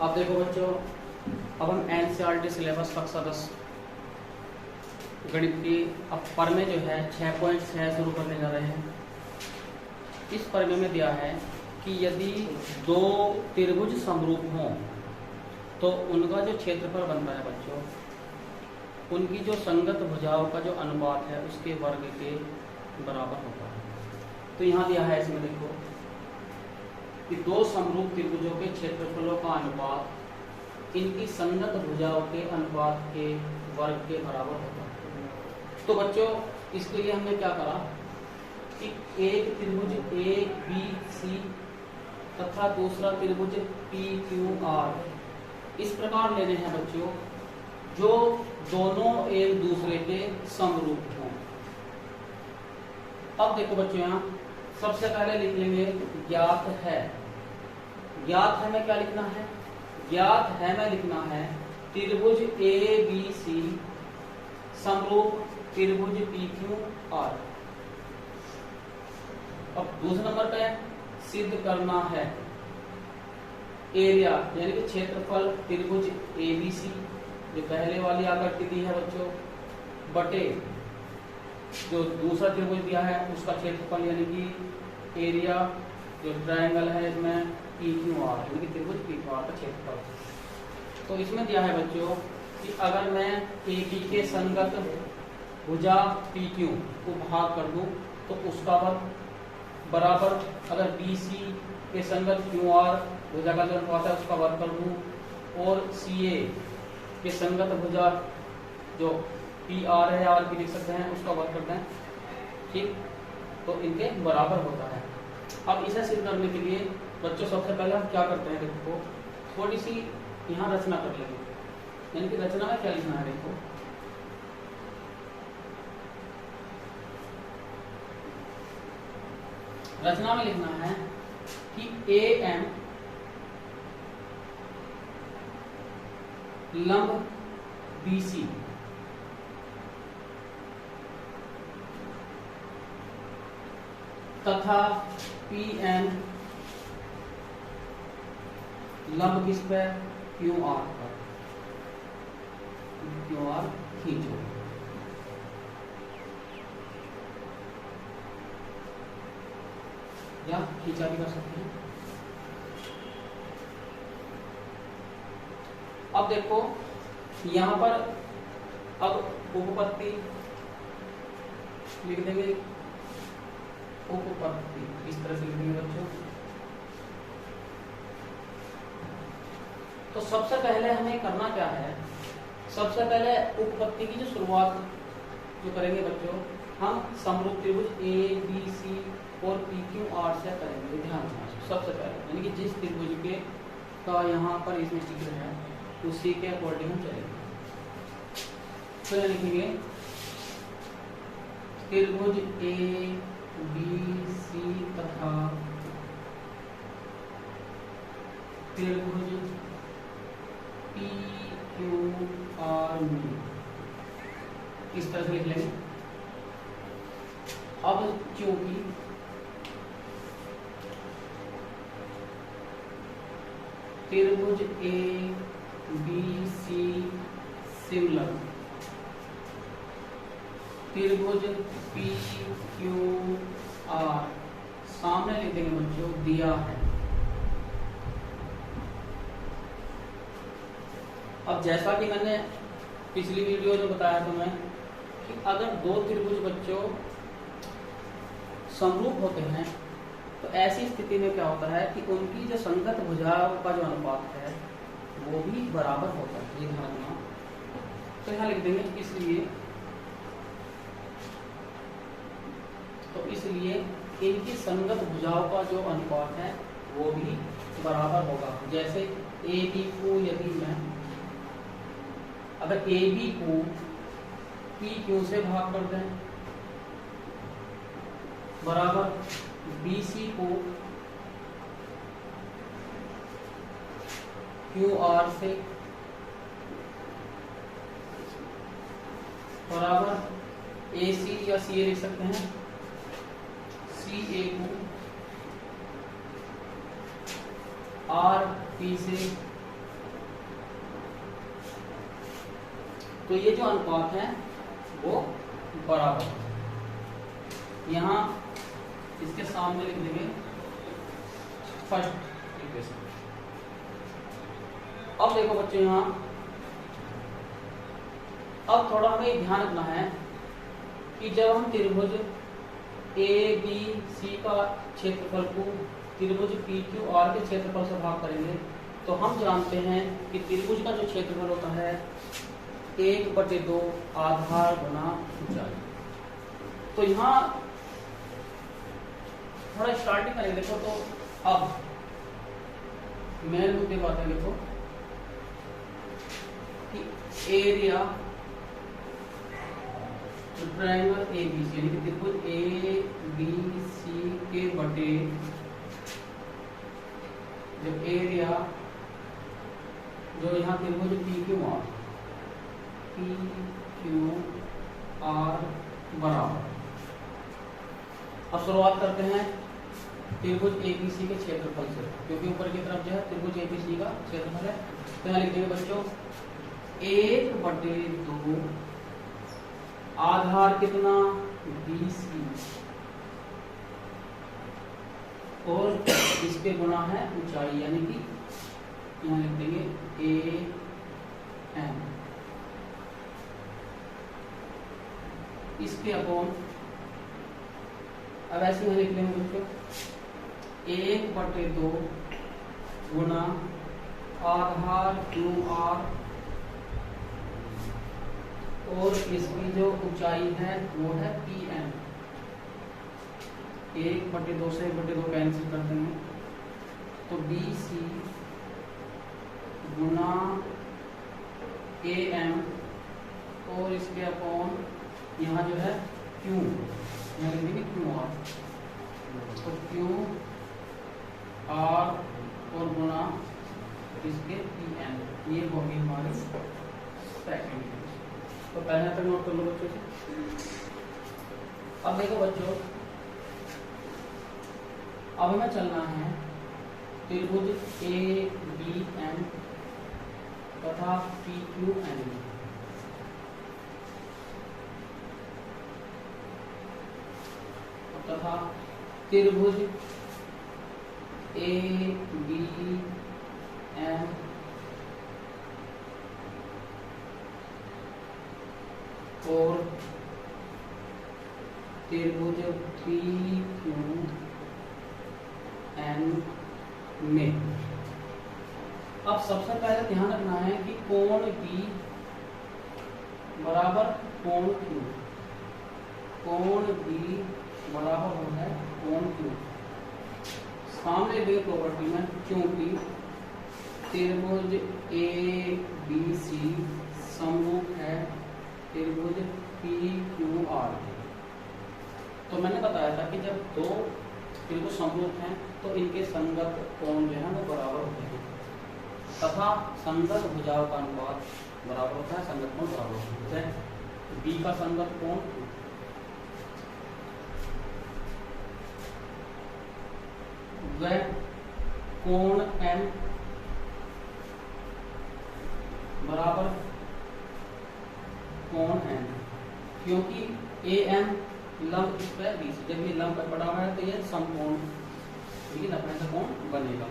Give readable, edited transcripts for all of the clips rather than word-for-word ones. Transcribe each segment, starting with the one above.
अब देखो बच्चों, अब हम एनसीईआरटी सिलेबस कक्षा 10 गणित की अब परमे जो है 6.6 शुरू करने जा रहे हैं। इस परमे में दिया है कि यदि दो त्रिभुज समरूप हों तो उनका जो क्षेत्रफल बनता है बच्चों, उनकी जो संगत भुजाओं का जो अनुपात है उसके वर्ग के बराबर होता है। तो यहाँ दिया है इसमें देखो कि दो समरूप त्रिभुजों के क्षेत्रफलों का अनुपात इनकी संगत भुजाओं के अनुपात के वर्ग के बराबर होता है। तो बच्चों इसके लिए हमने क्या करा कि एक त्रिभुज ए बी सी तथा दूसरा त्रिभुज पी क्यू आर इस प्रकार लेने हैं बच्चों जो दोनों एक दूसरे के समरूप हों। अब देखो बच्चों, यहाँ सबसे पहले लिख लेंगे ज्ञात है। ज्ञात है में क्या लिखना है? ज्ञात है में लिखना है त्रिभुज ए बी सी समरूप त्रिभुज पी क्यू आर। अब दूसरे नंबर पे सिद्ध करना है एरिया यानी कि क्षेत्रफल त्रिभुज एबीसी जो पहले वाली आकृति दी है बच्चों बटे जो दूसरा त्रिभुज दिया है उसका क्षेत्रफल यानी कि एरिया जो ट्रायंगल है इसमें पी क्यू आर यानी कि त्रिभुज पी क्यू आर का क्षेत्रफल। तो इसमें दिया है बच्चों कि अगर मैं ए बी के संगत भुजा पी क्यू को भाग कर दूं तो उसका वर्ग बराबर अगर बी सी के संगत क्यू आर भुजा का जो अनुपात है उसका वर्ग कर दूं और सी ए के संगत भुजा जो पी आर है आर भी लिख सकते हैं उसका वर्ग करते हैं, ठीक। तो इनके बराबर होता है। अब इसे सिद्ध करने के लिए बच्चों सबसे पहले हम क्या करते हैं, देखो थोड़ी सी यहाँ रचना कर लेंगे। यानी कि रचना में क्या लिखना है, देखो रचना में लिखना है कि ए एम लंब बी सी तथा पी एन लंब किस पे? क्यू आर पर। क्यू आर खींचो। या खींचा भी कर सकते हैं। अब देखो यहां पर अब उपपत्ति लिख देंगे, उपपत्ति इस तरह से लिख देंगे बच्चों। तो सबसे पहले हमें करना क्या है, सबसे पहले उपपत्ति की जो शुरुआत जो करेंगे बच्चों हम समरूप त्रिभुज ए बी सी और पी क्यू आर से करेंगे। ध्यान रखना सबसे पहले यानी कि जिस त्रिभुज के का यहाँ पर इसमें चित्र है उसी के अकॉर्डिंग हम चलेंगे। तो लिखेंगे त्रिभुज ए बी सी तथा त्रिभुज पी क्यू आर में इस तरह से लिख लेंगे। अब क्योंकि त्रिभुज ए बी सी सिमिलर त्रिभुज पी क्यू आर सामने लिख देंगे बच्चों दिया है। अब जैसा कि मैंने पिछली वीडियो में बताया तुम्हें कि अगर दो त्रिभुज बच्चों समरूप होते हैं तो ऐसी स्थिति में क्या होता है कि उनकी जो संगत भुजाओं का जो अनुपात है वो भी बराबर होता है। ये ध्यान रखना। तो यहाँ लिख देंगे इसलिए इनकी संगत भुजाओं का जो अनुपात है वो भी बराबर होगा। जैसे ए बी को यदि मैं अगर ए बी को पी क्यू से भाग कर दें बराबर बी सी को क्यू आर से बराबर ए सी या सी ए लिख सकते हैं सी ए को आर पी से तो ये जो अनुपात है वो बराबर है। यहाँ इसके सामने लिख देंगे फर्स्ट इक्वेशन। अब देखो बच्चों, यहाँ अब थोड़ा हमें ध्यान रखना है कि जब हम त्रिभुज ए बी सी का क्षेत्रफल को त्रिभुज पी क्यू आर के क्षेत्रफल से भाग करेंगे, तो हम जानते हैं कि त्रिभुज का जो क्षेत्रफल होता है 1/2 आधार गुना ऊंचाई। तो यहाँ थोड़ा स्टार्टिंग करेंगे। देखो तो अब मेन मुद्दे बात है, देखो कि area triangle A B C यानी कि त्रिभुज ए बी सी के बटे जो एरिया जो यहाँ त्रिभुज पी क्यू आर बराबर। अब शुरुआत करते हैं त्रिभुज एबीसी के क्षेत्रफल से, क्योंकि ऊपर की तरफ जो है त्रिभुज एबीसी का क्षेत्रफल है। तो यहाँ लिखेंगे बच्चों 1/2 आधार कितना BC और इसके गुना है ऊंचाई, यानी कि यहाँ लिख देंगे AM इसके अपॉन। अब ऐसे यहाँ लिख लेंगे बच्चों 1/2 गुना आधार QR और इसकी जो ऊंचाई है वो है PM। 1/2 से 1/2 कैंसिल कर देंगे तो BC गुना AM और इसके अपॉन यहाँ जो है Q, यहाँ लिख देंगे QR, तो QR और गुना इसके PM। ये होगी हमारी सेकंड। तो पहले तक नोट कर लो बच्चों से। अब देखो बच्चों, अब हमें चलना है त्रिभुज ABM तथा PQN तथा त्रिभुज ABM और त्रिभुज PQN में। अब सबसे पहले ध्यान रखना है कि कोण B बराबर कोण Q, कोण B बराबर होता है कोण Q। सामने दिए प्रॉपर्टी में, क्योंकि त्रिभुज ABC समरूप है त्रिभुज PQR। तो मैंने बताया था कि जब दो त्रिभुज समरूप हैं तो इनके संगत कोण जो है वो बराबर होते हैं तथा संगत भुजाओं का अनुपात बराबर होता है, संगत कोण बराबर होता है। B का संगत कोण वह कोण M बराबर कोण N, क्योंकि AM लंब इस पर BC, जब ये लंब पर पड़ा हुआ है तो ये समकोण, ठीक है ना, अपने कोण बनेगा।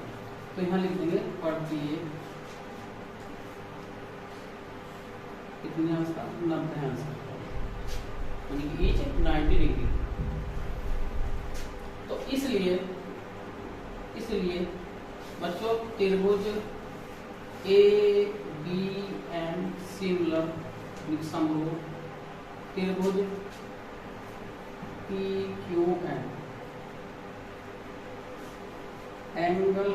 तो यहाँ लिख देंगे प्रत्येक कितने अंश का, 90 अंश का, यानी कि ईच 90 डिग्री। तो इसलिए बच्चों त्रिभुज ABM सिमिलर समरूप त्रिभुज PQN एंगल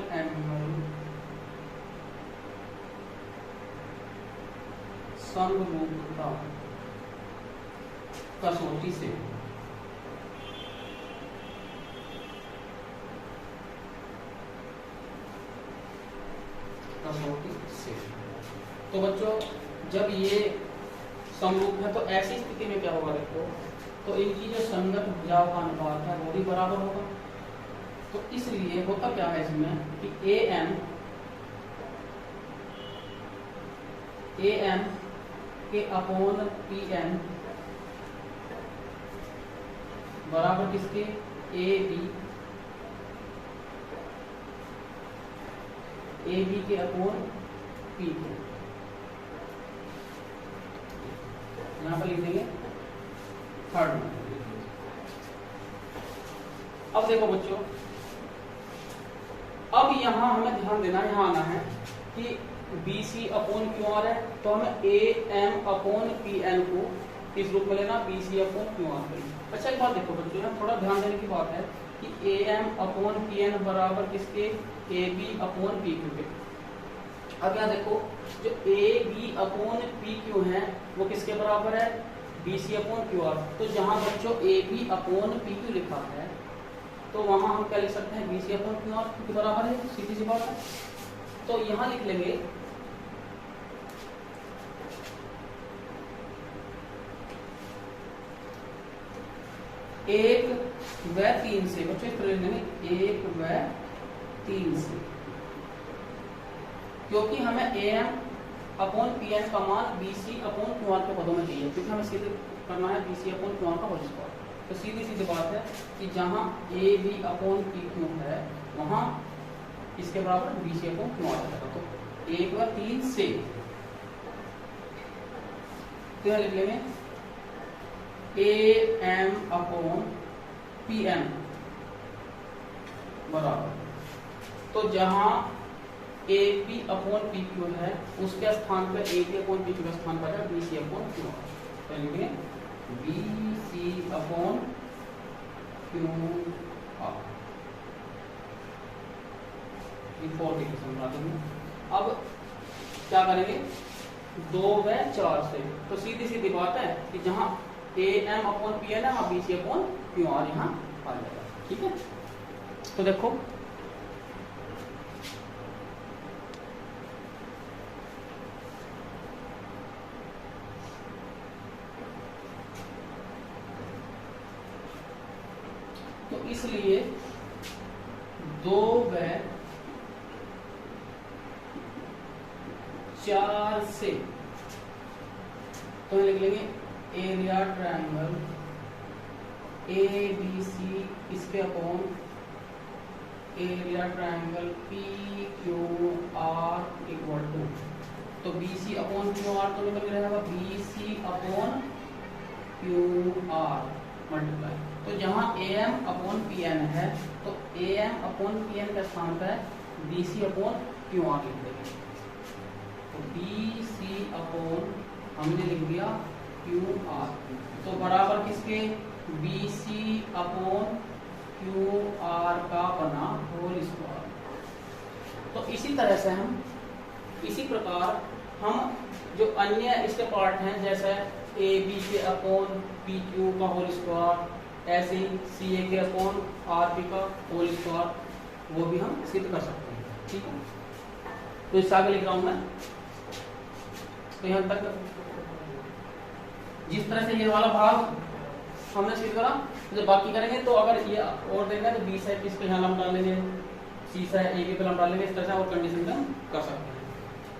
समरूपता कसौटी से तो बच्चों जब ये समरूप है तो ऐसी स्थिति में क्या होगा, देखो तो इनकी जो संगत भुजाओं का अनुपात है वो भी बराबर होगा। तो इसलिए होता क्या है इसमें कि AM के अपॉन पी एन बराबर किसके ए बी के अपॉन पी के, यहां पर लिख देंगे थर्ड। अब देखो बच्चों, अब यहां हमें ध्यान देना, यहां आना है कि B C upon Q R है, तो हमें A M upon P N को किस रूप में लेना, B C upon Q R में। अच्छा एक बात देखो बच्चों, यहाँ थोड़ा ध्यान देने की बात है कि A M upon P N बराबर किसके, A B upon P Q के। अब यहाँ देखो जो A B upon P Q है वो किसके बराबर है, B C upon Q R. तो जहां बच्चों A B upon P Q लिखा है तो वहां हम क्या लिख सकते हैं, B C upon Q R के बराबर है, सीधी सी बात है। तो यहां लिख लेंगे एक व 3 से, बच्चों इस तरह लिख लेंगे एक व 3 से, क्योंकि हमें A M upon P N का मान B C upon Q R के पदों में चाहिए, क्योंकि हमें सीधे करना है B C upon Q R का होल स्क्वायर। तो सीधी सीधी बात है कि जहां A B upon P Q है वहां इसके बराबर B C upon Q R जाएगा। तो एक व 3 से क्या लिख लेंगे, A M upon P N बराबर, तो जहां A P upon P Q है उसके स्थान पर A P upon P Q के स्थान पर है B C upon Q R. तो लिखेंगे B C upon Q R, अब क्या करेंगे 2 व 4 से, तो सीधी सीधी बात है कि जहां A M upon P N है वहां B C upon Q R यहाँ आ जाएगा। ठीक है, तो देखो तो इसलिए 2 व 4 से तो लिख लेंगे area triangle A B C इसके upon area triangle P Q R equal to, तो B C upon Q R तो निकल रहेगा B C upon Q R multiply, तो जहां A M upon P N है तो A M upon P N का स्थान पर है B C upon Q R लिख देंगे। तो बी सी अपॉन हमने लिख दिया क्यू आर, तो बराबर किसके, B C upon Q R का बना होल स्क्वायर। तो इसी तरह से हम इसी प्रकार हम जो अन्य इसके पार्ट हैं जैसे ए बी के अपॉन पी क्यू का होल स्क्वायर, ऐसे ही सी ए के अपॉन आर पी का होल स्क्वायर वो भी हम सिद्ध कर सकते हैं। ठीक है, तो इससे आगे लिख रहा हूं मैं, तो यहाँ तक जिस तरह से ये वाला भाग हमने सिद्ध करा, जब बाकी करेंगे तो अगर ये और देंगे तो बी साइड किसके यहाँ हम डाल लेंगे, सी साइड ए बी पे हम डाल लेंगे, इस तरह से और कंडीशन में हम कर सकते हैं।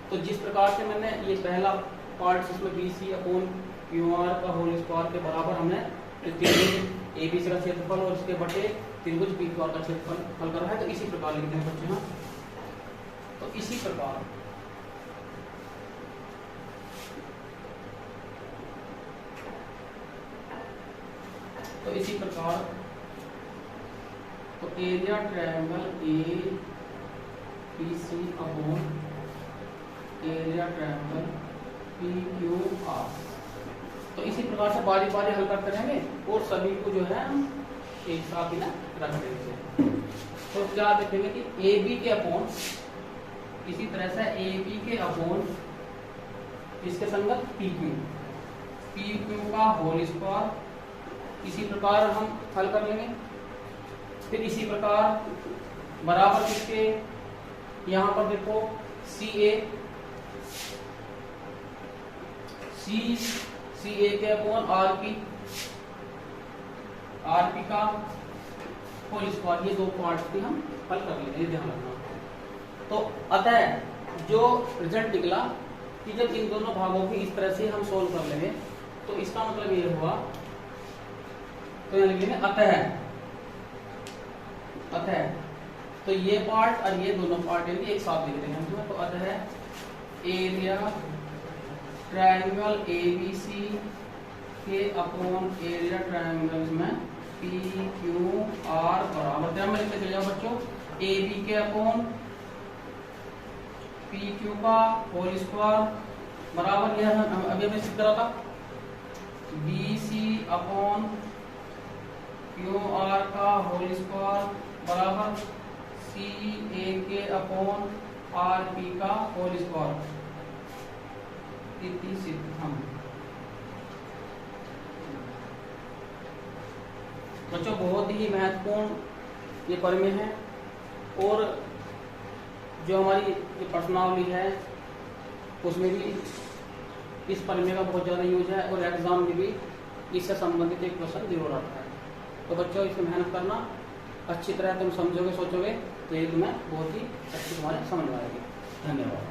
तो जिस प्रकार से मैंने ये पहला पार्ट जिसमें B C upon Q R का होल स्क्वायर के बराबर हमने त्रिभुज ए बी सी का क्षेत्रफल और इसके बटे त्रिभुज पी क्यू आर का क्षेत्रफल हल कर रहा है, तो इसी प्रकार लिखते हैं बच्चे यहाँ। तो इसी प्रकार तो area triangle A B C upon area triangle P Q R, तो इसी प्रकार से बारी बारी हल करते रहेंगे और सभी को जो है हम एक साथ ही ना रख देंगे। तो क्या देखेंगे कि ए बी के अपॉन, इसी तरह से ए बी के अपॉन इसके संगत पी क्यू का होल स्क्वायर, इसी प्रकार हम हल कर लेंगे। फिर इसी प्रकार बराबर किसके, यहां पर देखो सी ए के अपॉन आर पी का होल स्क्वायर, ये दो पार्ट भी हम हल कर लेंगे, ध्यान रखना। तो अतः जो रिजल्ट निकला कि जब इन दोनों भागों की इस तरह से हम सोल्व कर लेंगे तो इसका मतलब ये हुआ, तो यहाँ लिखेंगे अतः तो ये पार्ट और ये दोनों पार्ट यानी एक साथ लिख देंगे हम। तो अतः एरिया ट्रायंगल एबीसी के अपॉन एरिया ट्रायंगल में पी क्यू आर बराबर क्या मैं लिखते चले जाओ बच्चों, ए बी के अपॉन पी क्यू का होल स्क्वायर बराबर यह अभी हमने सिद्ध करा था B C upon Q R का होल स्क्वायर बराबर सी ए के अपॉन आर पी का होल स्क्वायर इति सिद्धम। बच्चों बहुत ही महत्वपूर्ण ये प्रमेय है और जो हमारी प्रश्नावली है उसमें भी इस प्रमेय का बहुत ज़्यादा यूज है और एग्जाम में भी इससे संबंधित एक क्वेश्चन जरूर आता है। तो बच्चों इसमें मेहनत करना, अच्छी तरह तुम समझोगे सोचोगे तो ये तुम्हें बहुत ही अच्छी तुम्हारे समझ में आएगी। धन्यवाद।